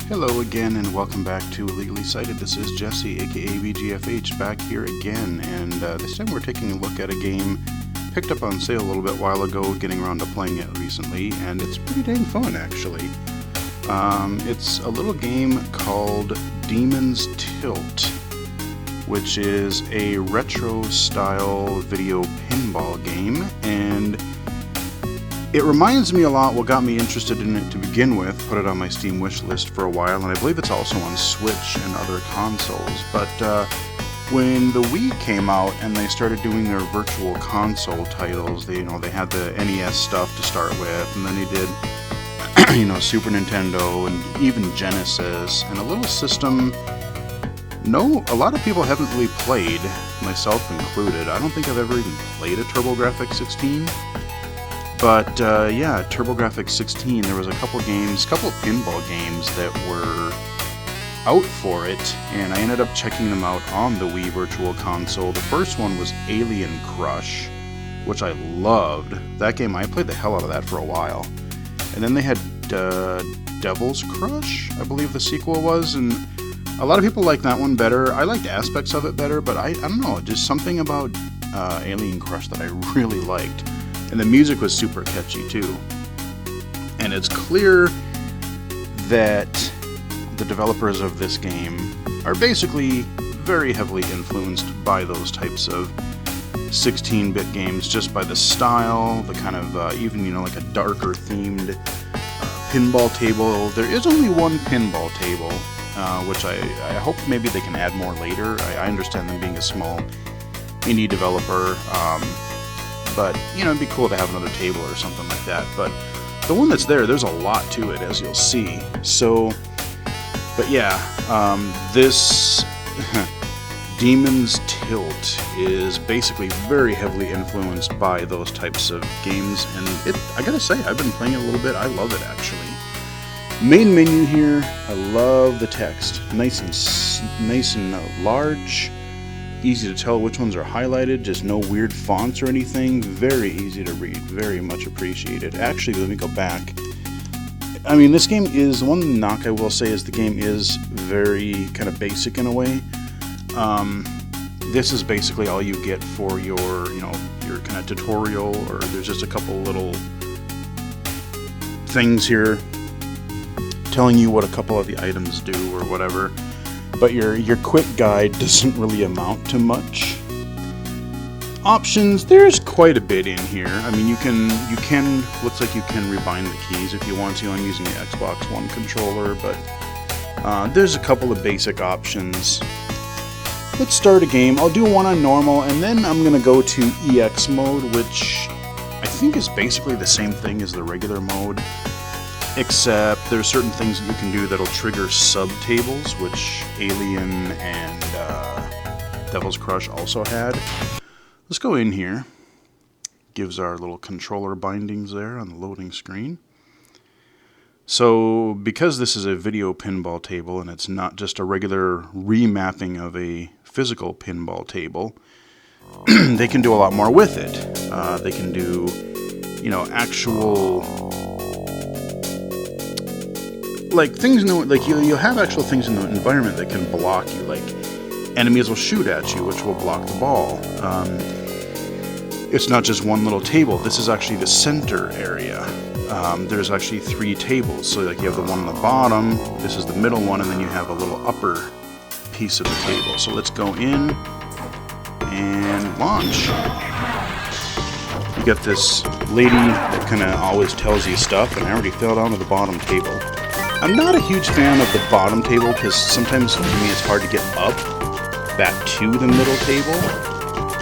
Hello again and welcome back to Legally Cited. This is Jesse, aka VGFH, back here again, and this time we're taking a look at a game picked up on sale a little bit while ago, getting around to playing it recently, and it's pretty dang fun actually. It's a little game called Demon's Tilt, which is a retro style video pinball game, and it reminds me a lot what got me interested in it to begin with, put it on my Steam wish list for a while, and I believe it's also on Switch and other consoles. But when the Wii came out and they started doing their virtual console titles, they had the NES stuff to start with, and then they did Super Nintendo and even Genesis, and a little system a lot of people haven't really played, myself included. I don't think I've ever even played a TurboGrafx 16. But yeah, TurboGrafx 16, there was a couple pinball games that were out for it, and I ended up checking them out on the Wii Virtual Console. The first one was Alien Crush, which I loved. That game, I played the hell out of that for a while. And then they had Devil's Crush, I believe the sequel was, and a lot of people liked that one better. I liked aspects of it better, but I don't know, just something about Alien Crush that I really liked. And the music was super catchy too. And it's clear that the developers of this game are basically very heavily influenced by those types of 16-bit games, just by the style, the kind of even like a darker themed pinball table. There is only one pinball table, which I hope maybe they can add more later. I understand them being a small indie developer. But, it'd be cool to have another table or something like that. But the one that's there's a lot to it, as you'll see. So, but yeah, this Demon's Tilt is basically very heavily influenced by those types of games. And I gotta say, I've been playing it a little bit. I love it, actually. Main menu here, I love the text. Nice and large. Easy to tell which ones are highlighted, just no weird fonts or anything. Very easy to read, very much appreciated. Actually, let me go back. I mean, this game is, one knock I will say is the game is very kind of basic in a way. This is basically all you get for your kind of tutorial, or there's just a couple little things here telling you what a couple of the items do or whatever. But your quick guide doesn't really amount to much. Options, there's quite a bit in here. I mean, looks like you can rebind the keys if you want to. I'm using the Xbox One controller, but there's a couple of basic options. Let's start a game. I'll do one on normal, and then I'm going to go to EX mode, which I think is basically the same thing as the regular mode. Except there's certain things that you can do that'll trigger sub-tables, which Alien and Devil's Crush also had. Let's go in here. Gives our little controller bindings there on the loading screen. So, because this is a video pinball table and it's not just a regular remapping of a physical pinball table, they can do a lot more with it. They can do, actual... like things you'll have actual things in the environment that can block you, like enemies will shoot at you, which will block the ball. It's not just one little table. This is actually the center area. There's actually 3 tables, so like you have the one on the bottom, this is the middle one, and then you have a little upper piece of the table. So let's go in and launch. You got this lady that kind of always tells you stuff, and I already fell down to the bottom table. I'm not a huge fan of the bottom table because sometimes for me it's hard to get up back to the middle table.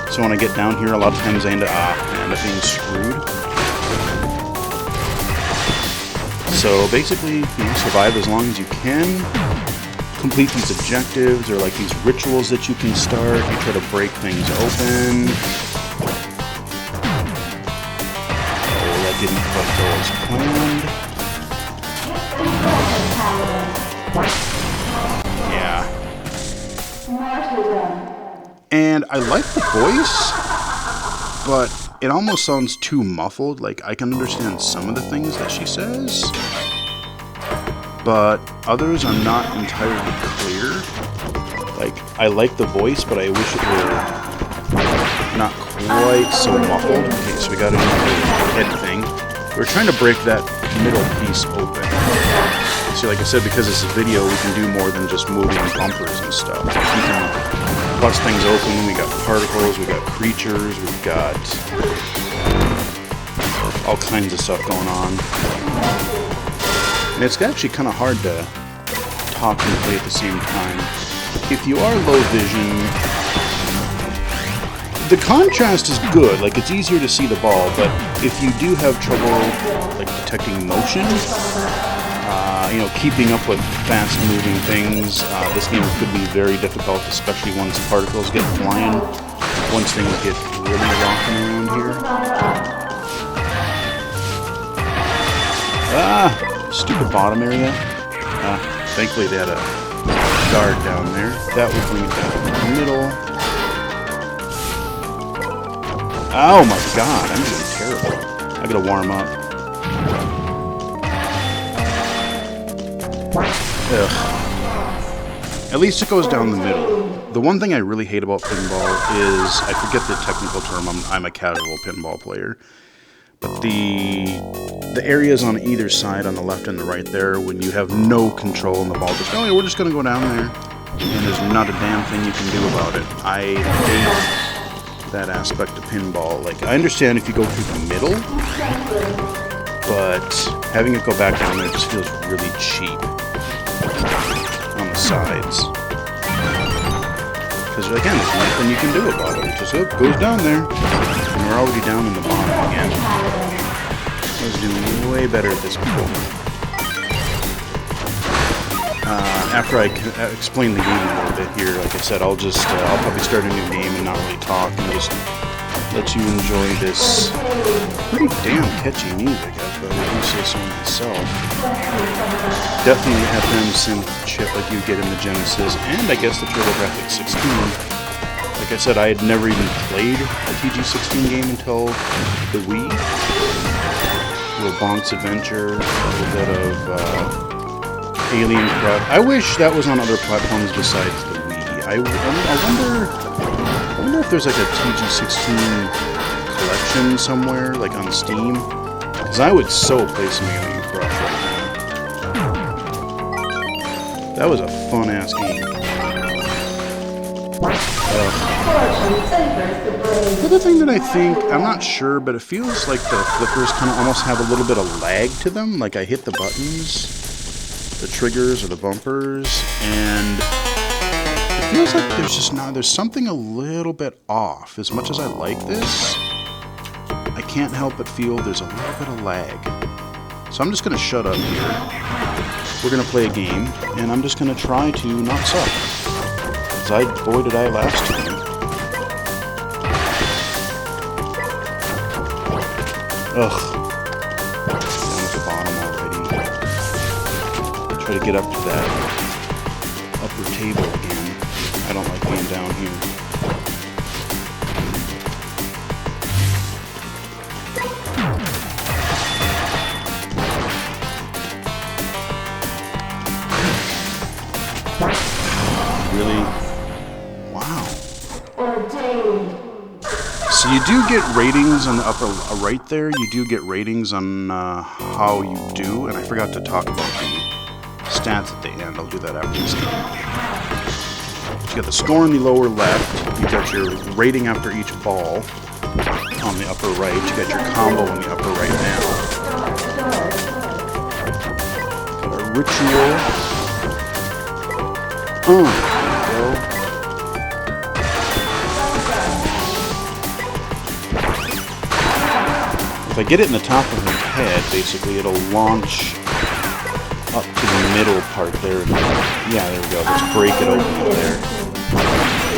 So when I get down here, a lot of times I end up being screwed. So basically, survive as long as you can. Complete these objectives, or like these rituals that you can start. You try to break things open. Oh, that didn't quite go as planned. Yeah. And I like the voice, but it almost sounds too muffled. Like, I can understand some of the things that she says, but others are not entirely clear. Like, I like the voice, but I wish it were not quite so muffled. Okay, so we got another head thing. We're trying to break that middle piece open. See, like I said, because it's a video, we can do more than just moving bumpers and stuff. We can bust things open. We got particles, we got creatures, we've got all kinds of stuff going on. And it's actually kind of hard to talk and play at the same time. If you are low vision, the contrast is good, like it's easier to see the ball, but if you do have trouble like detecting motion, you know, keeping up with fast-moving things, this game could be very difficult, especially once particles get flying, once things get really rocking around here. Stupid bottom area. Thankfully they had a guard down there. That would bring it down to the middle. Oh my god, I'm doing terrible. I gotta warm up. Ugh. At least it goes down the middle. The one thing I really hate about pinball is, I forget the technical term, I'm a casual pinball player, but the areas on either side, on the left and the right there, when you have no control and the ball just, oh yeah, we're just gonna go down there, and there's not a damn thing you can do about it. I hate that aspect of pinball. Like, I understand if you go through the middle, but having it go back down there just feels really cheap on the sides. Because again, there's nothing you can do about it. It just goes down there, and we're already down in the bottom again. I was doing way better at this before. After I explain the game a little bit here, like I said, I'll probably start a new game and not really talk, and just let you enjoy this pretty damn catchy music, I do say so myself. Definitely FM synth chip like you get in the Genesis, and I guess the TurboGrafx 16. Like I said, I had never even played a TG16 game until the Wii. A little Bonk's Adventure, a little bit of Alien Crab. I wish that was on other platforms besides the Wii. I wonder if there's like a TG16 collection somewhere, like on Steam. Because I would so play some Alien Crab right now. That was a fun-ass game. The other thing that I think, I'm not sure, but it feels like the flickers kind of almost have a little bit of lag to them. Like I hit the buttons, the triggers or the bumpers, and it feels like there's something a little bit off. As much as I like this, I can't help but feel there's a little bit of lag. So I'm just going to shut up here. We're going to play a game, and I'm just going to try to not suck. Because boy did I last time. Ugh. Down at the bottom already. Try to get up to that upper table again. I don't like being down here. Really? Wow. So you do get ratings on the upper right there. You do get ratings on how you do, and I forgot to talk about the stats at the end. I'll do that after this game. You got the score in the lower left. You got your rating after each ball on the upper right. You got your combo in the upper right now. Got a ritual. There we go. If I get it in the top of her head, basically, it'll launch up to the middle part there. Yeah, there we go. Let's break it open up there.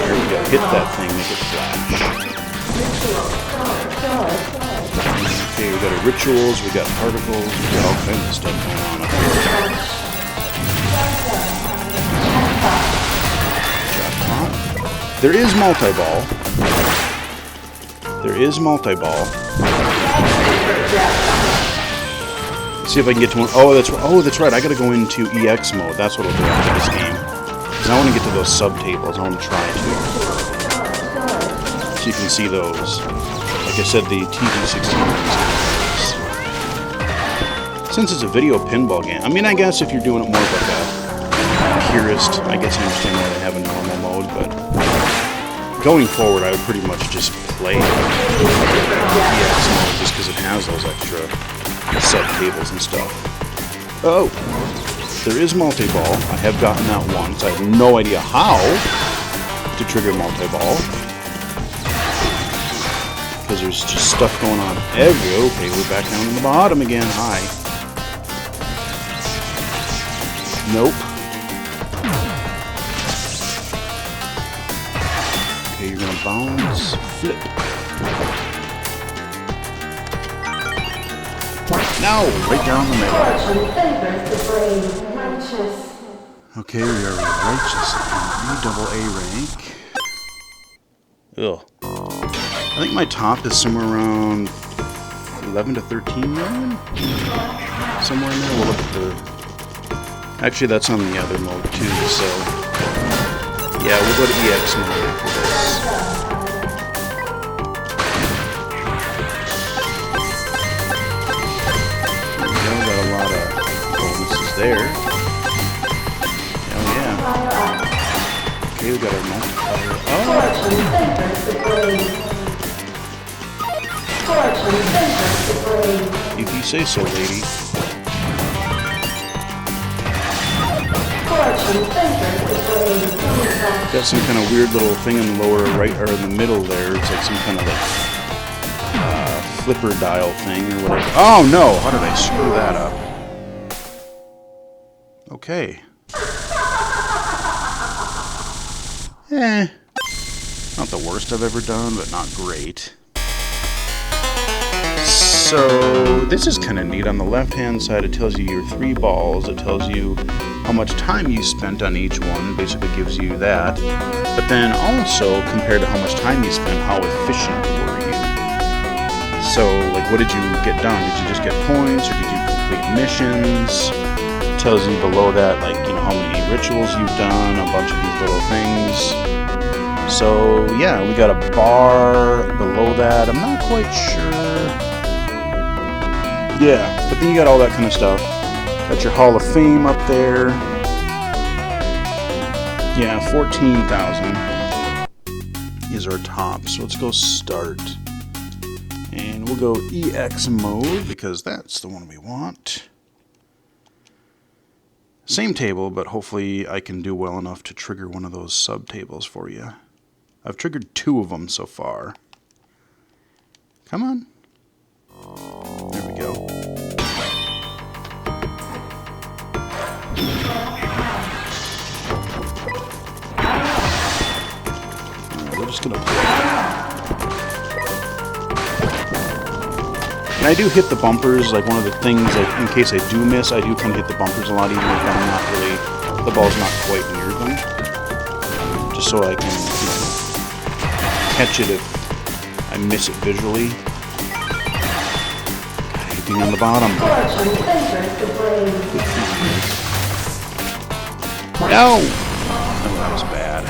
There we go. Hit that thing, make it flash. Okay, we got our rituals, we got particles, we got all kinds of stuff going on up here. Jackpot. There is multi-ball. There is multi-ball. See if I can get to one. Oh, that's right. I gotta go into EX mode. That's what I'll do after this game. Because I want to get to those sub-tables. I want to try to. So you can see those. Like I said, the TG16 ones. Since it's a video pinball game, I mean, I guess if you're doing it more of like a purist, I guess I understand why they have a normal mode, but going forward, I would pretty much just play EX mode just because it has those extra sub-tables and stuff. Oh! There is multi-ball. I have gotten that once. I have no idea how to trigger multi-ball. Because there's just stuff going on everywhere. Okay, we're back down in the bottom again. Hi. Nope. Okay, you're gonna bounce, flip. No! Right down the middle. Okay, we are righteous in double-A rank. Ugh. I think my top is somewhere around 11 to 13 million? Somewhere in there. We'll look at the... Actually, that's on the other mode too, so... Yeah, we'll go to EX mode after this. There. Oh yeah. Okay, we got our multiplier. Oh! If you say so, lady. Got some kind of weird little thing in the lower right, or in the middle there. It's like some kind of like flipper dial thing or whatever. Oh no! How did I screw that up? Okay. Not the worst I've ever done, but not great. So, this is kind of neat. On the left-hand side, it tells you your 3 balls. It tells you how much time you spent on each one. Basically gives you that. But then also, compared to how much time you spent, how efficient were you? So, like, what did you get done? Did you just get points, or did you complete missions? Tells you below that, like, you know, how many rituals you've done, a bunch of these little things. So yeah, we got a bar below that. I'm not quite sure. Yeah, but then you got all that kind of stuff. Got your Hall of Fame up there. Yeah, 14,000 is our top. So let's go start. And we'll go EX mode because that's the one we want. Same table, but hopefully I can do well enough to trigger one of those sub-tables for you. I've triggered 2 of them so far. Come on. There we go. Alright, we're just gonna play. And I do hit the bumpers, like one of the things, like in case I do miss, I do kind of hit the bumpers a lot, even if I'm not really, the ball's not quite near them. Just so I can, you know, catch it if I miss it visually. God, anything on the bottom. No! Oh, that was bad.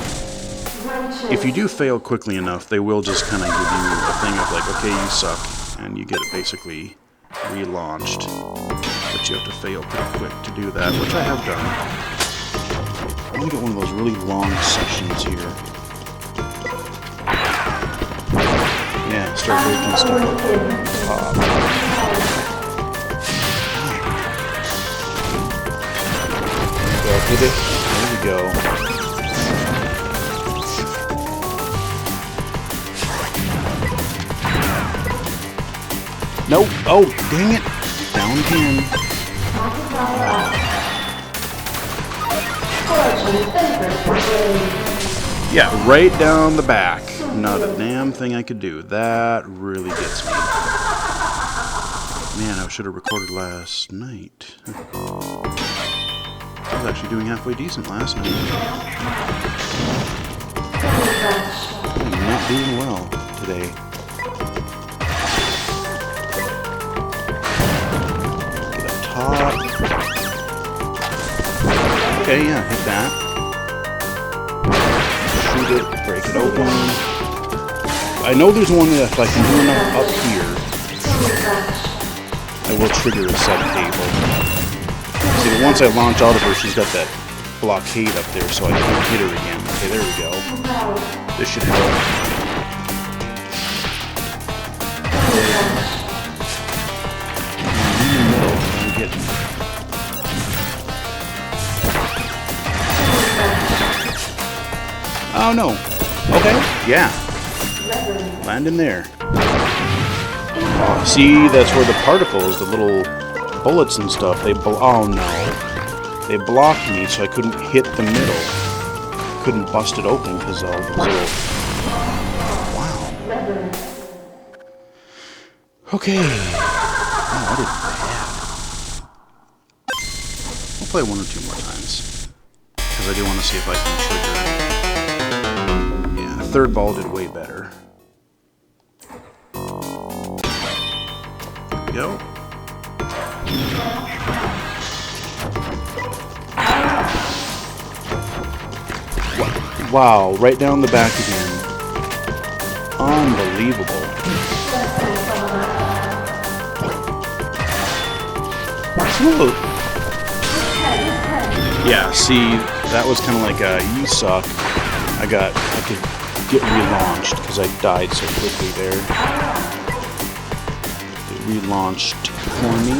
If you do fail quickly enough, they will just kind of give you a thing of like, okay, you suck. And you get it basically relaunched. But you have to fail pretty quick to do that, which I have done. I'm gonna get one of those really long sessions here. Yeah, start breaking stuff up. Pop. Go with it. There we go. Nope. Oh, dang it. Down again. Yeah, right down the back. Not a damn thing I could do. That really gets me. Man, I should have recorded last night. I was actually doing halfway decent last night. I'm not doing well today. Okay, yeah, hit that. Shoot it, break it open. I know there's one that if I can do enough up here, I will trigger a sub-table. See, but once I launch out of her, she's got that blockade up there, so I can't hit her again. Okay, there we go. This should help. In the middle, I'm getting... Oh no. Okay, yeah. Land in there. See, that's where the particles, the little bullets and stuff, oh no. They blocked me, so I couldn't hit the middle. Couldn't bust it open because of those little... Wow. Okay. Oh, I did bad. I'll play one or two more times. Because I do want to see if I can trigger. Yeah, third ball did way better. There we go. Wow, right down the back again. Unbelievable. Whoa. Yeah, see, that was kind of like a you suck. I could get relaunched because I died so quickly there. It relaunched for me.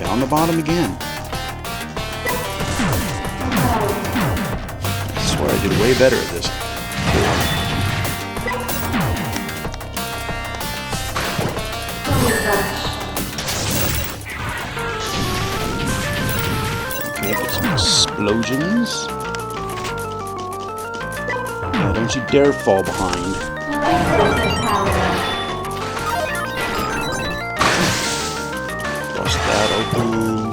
On the bottom again. I swear I did way better at this. Okay, get some explosions. Yeah, don't you dare fall behind. That open.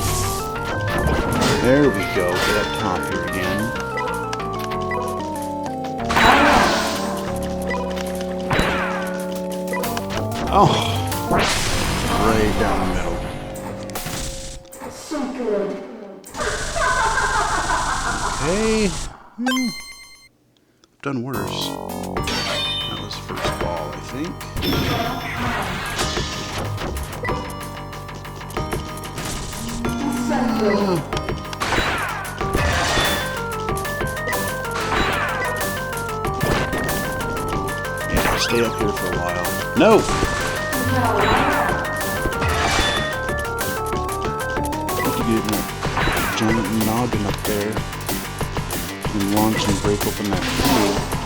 There we go. Get up top here again. Oh, right down the middle. Okay. I've done worse. That was first ball, I think. Yeah, stay up here for a while. No! Have to get that giant noggin up there and launch and break open that pool.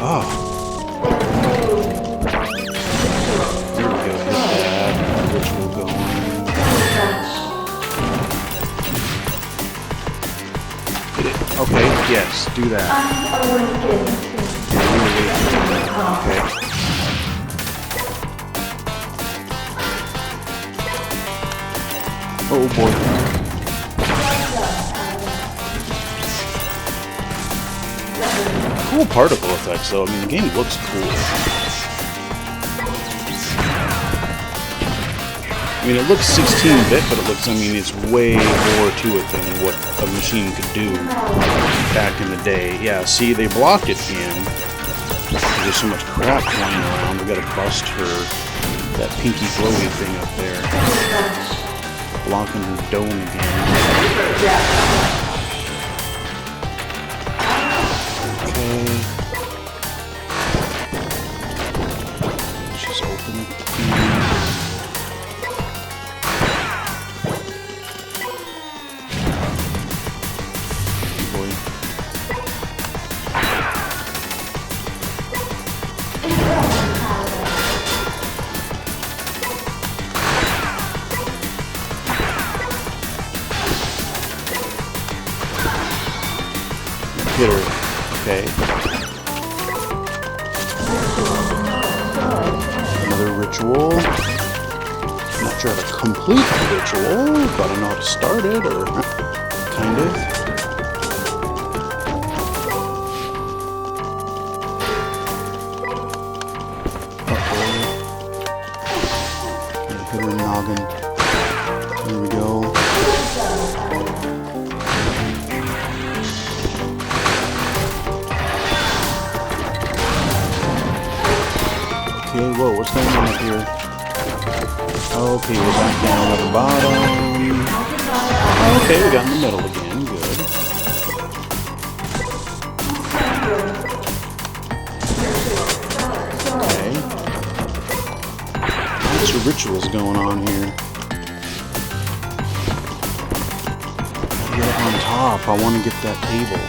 Oh. There we go. Hit that. Ritual going. Hit it. Okay. Yes. Do that. Okay. Oh boy. Cool particle effects, though. I mean, the game looks cool. I mean, it looks 16-bit, but it looks, I mean, it's way more to it than what a machine could do back in the day. Yeah, see, they blocked it again. There's so much crap flying around. We gotta bust her, that pinky glowy thing up there. Blocking her dome again. hit her. Okay. Another ritual. Not sure how to complete the ritual, but I know how to start it, or kind of. Hit her noggin. There we go. Okay, whoa, what's going on up here? Okay, we're back down at the bottom. Okay, we got in the middle again, good. Okay. Lots of rituals going on here. Gotta get up on top, I want to get that table.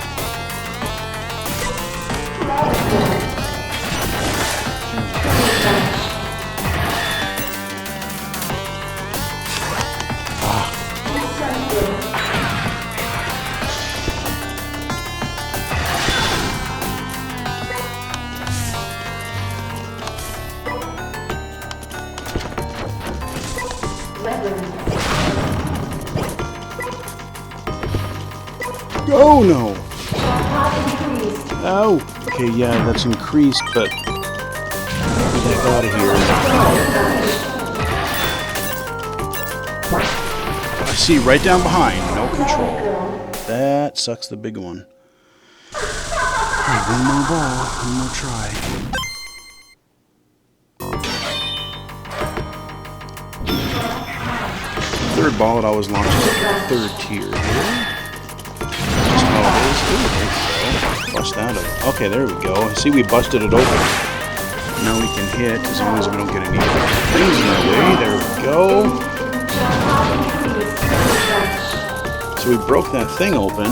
Oh no! Oh! Okay, yeah, that's increased, but get the heck out of here. I see right down behind, no control. That sucks, the big one. Alright, one more ball, one more try. Third ball, it always launches up to the third tier here. Bust that up. Okay, there we go. See, we busted it open. Now we can hit, as long as we don't get any things in our way. There we go. So we broke that thing open,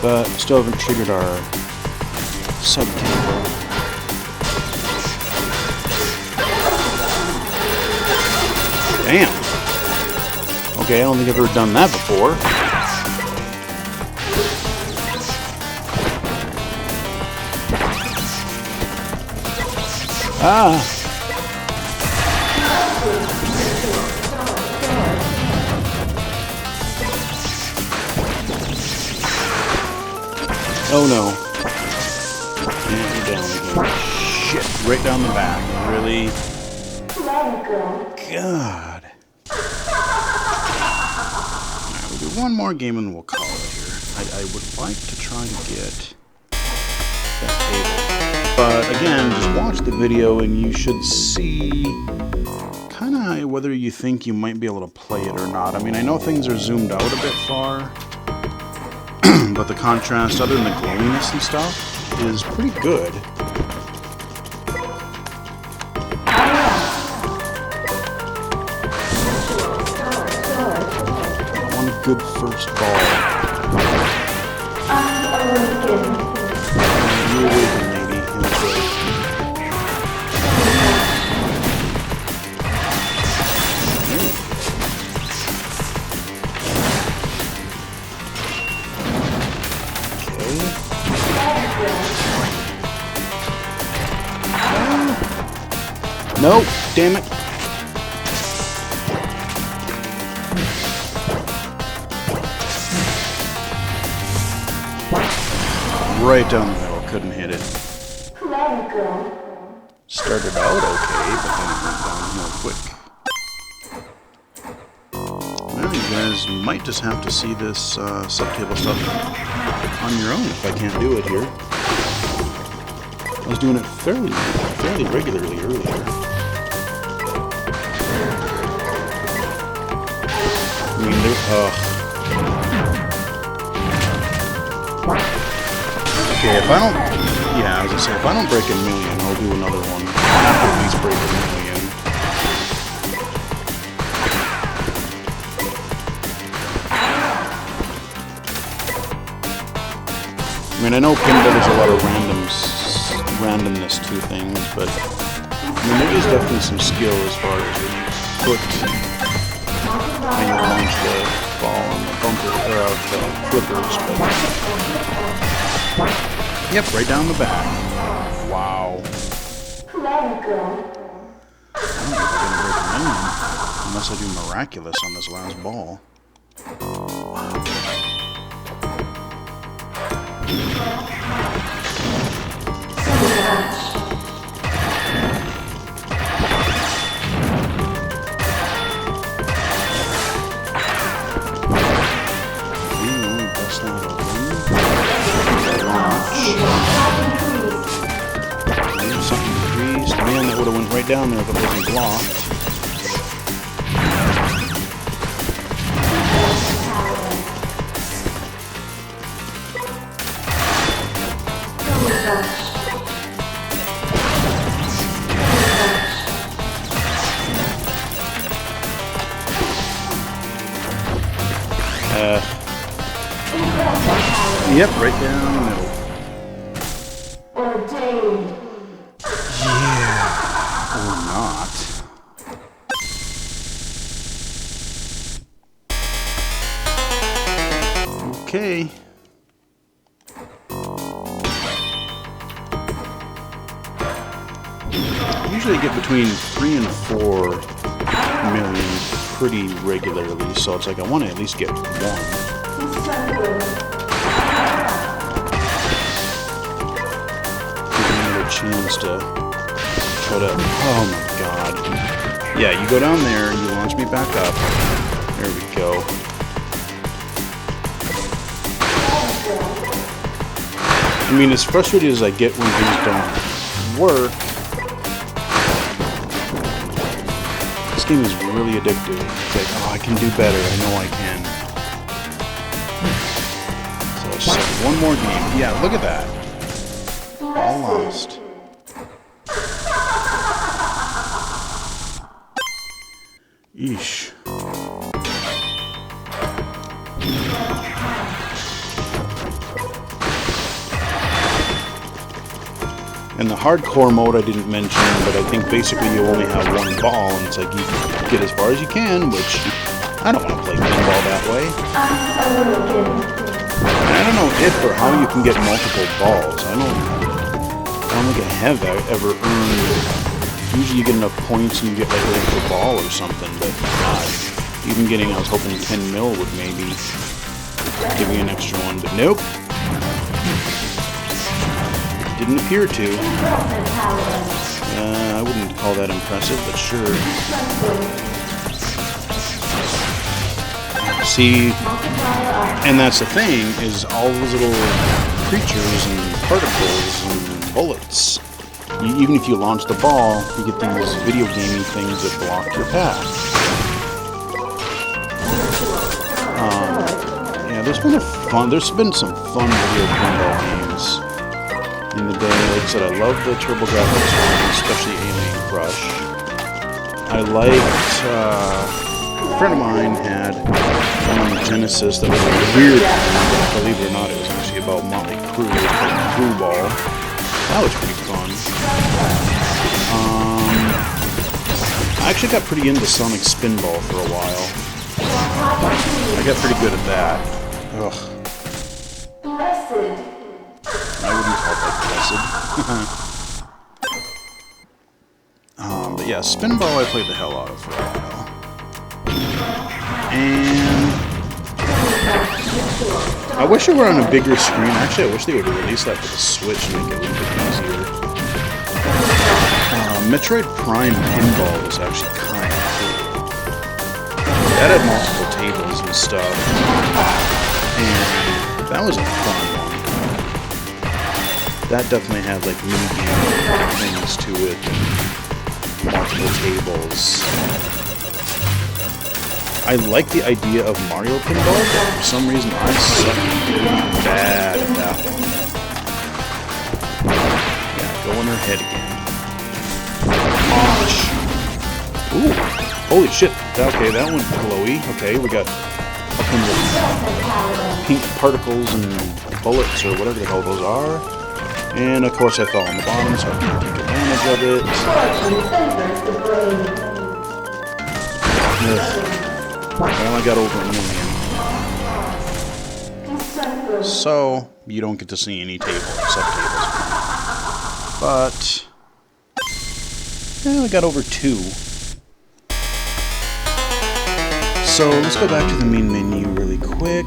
but still haven't triggered our sub-table. Damn. Okay, I don't think I've ever done that before. Ah! Oh no. And down again. Shit, right down the back. Really? God. Alright, we'll do one more game and we'll call it here. I would like to try to get that table. But again, just watch the video and you should see kind of whether you think you might be able to play it or not. I mean, I know things are zoomed out a bit far, but the contrast, other than the glowiness and stuff, is pretty good. I want a good first ball. You awaken, maybe. That's right. Nope, damn it. Right down the middle, couldn't hit it. Started out okay, but then it went downhill quick. Well, you guys might just have to see this sub-table stuff on your own if I can't do it here. I was doing it fairly regularly earlier. I mean, okay, if I don't, yeah, as I say, if I don't break a million, I'll do another one. I have to at least break a million. I mean, I know pinball there's a lot of randomness to things, but I mean, there is definitely some skill as far as when you put And you launch the ball on the bumper, or out the flippers, but... Yep, right down the back. Wow. I don't think we're going to break a million, unless I do miraculous on this last ball. Something decreased. Man, that would have went right down there if it wasn't blocked. Yep, right down the middle. Yeah, or not. Okay. Usually I get between 3 and 4 million pretty regularly, so it's like I want to at least get 1. Chance to cut up. Oh my god. Yeah, you go down there, you launch me back up. There we go. I mean, as frustrated as I get when things don't work, this game is really addictive. It's like, oh, I can do better. I know I can. So it's just like one more game. Yeah, look at that. All lost. Eesh. And the hardcore mode I didn't mention, but I think basically you only have one ball, and it's like you get as far as you can, which I don't want to play pinball that way. And I don't know if or how you can get multiple balls. I don't think I have ever earned. Usually you get enough points and you get like an extra ball or something, but God, even getting, I was hoping 10 mil would maybe give me an extra one, but nope. Didn't appear to. I wouldn't call that impressive, but sure. See, and that's the thing, is all those little creatures and particles and bullets. Even if you launch the ball, you get these video gamey things that block your path. Yeah, there's been some fun video pinball games in the day. Like I said, I love the TurboGrafx one, especially Alien Crush. I liked, a friend of mine had one on the Genesis that was a weird one, but believe it or not, it was actually about Motley Crue, called Crue Ball. That was pretty fun. I actually got pretty into Sonic Spinball for a while. I got pretty good at that. Ugh. I wouldn't call that blessed. But yeah, Spinball I played the hell out of for a while. And I wish it were on a bigger screen. Actually, I wish they would release that for the Switch and make it a little bit easier. Metroid Prime Pinball was actually kind of cool. That had multiple tables and stuff. And that was a fun one. That definitely had like mini-game things to it. And multiple tables. I like the idea of Mario Pinball, but for some reason I suck really bad at that one. Yeah, go in her head again. Launch. Ooh, holy shit. Okay, that went glowy. Okay, we got all kinds of pink particles and bullets or whatever the hell those are. And of course I fell on the bottom, so I can't take advantage of it. I only got over 1 million. So, you don't get to see any subtables. But, I only got over 2. So, let's go back to the main menu really quick.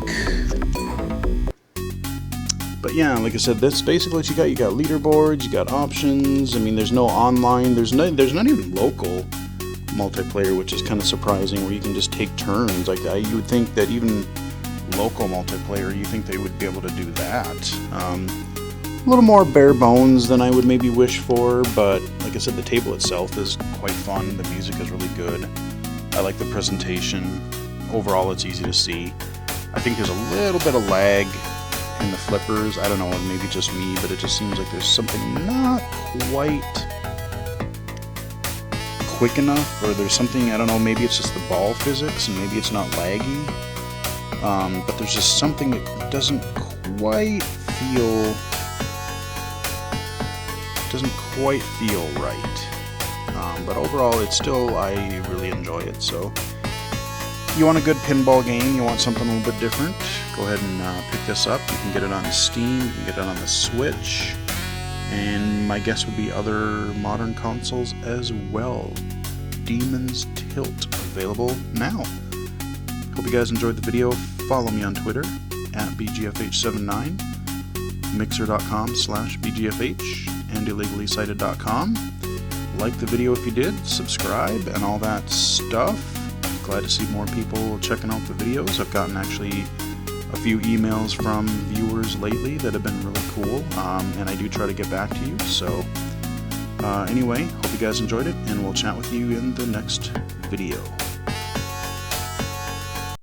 But yeah, like I said, that's basically what you got. You got leaderboards, you got options. I mean, there's no online, there's not even local multiplayer, which is kind of surprising, where you can just take turns like that. You would think that even local multiplayer, you think they would be able to do that. A little more bare bones than I would maybe wish for, but like I said, the table itself is quite fun. The music is really good. I like the presentation. Overall, it's easy to see. I think there's a little bit of lag in the flippers. I don't know, maybe just me, but it just seems like there's something not quite quick enough, or there's something, I don't know, maybe it's just the ball physics and maybe it's not laggy, but there's just something that doesn't quite feel right. But overall, it's still, I really enjoy it. So you want a good pinball game, you want something a little bit different, go ahead and pick this up. You can get it on Steam, you can get it on the Switch, and my guess would be other modern consoles as well. Demon's Tilt, available now. Hope you guys enjoyed the video. Follow me on Twitter, @BGFH79, mixer.com/BGFH, and illegally-cited.com. Like the video if you did, subscribe, and all that stuff. Glad to see more people checking out the videos. I've gotten actually a few emails from viewers lately that have been really cool, and I do try to get back to you. So anyway, hope you guys enjoyed it, and we'll chat with you in the next video.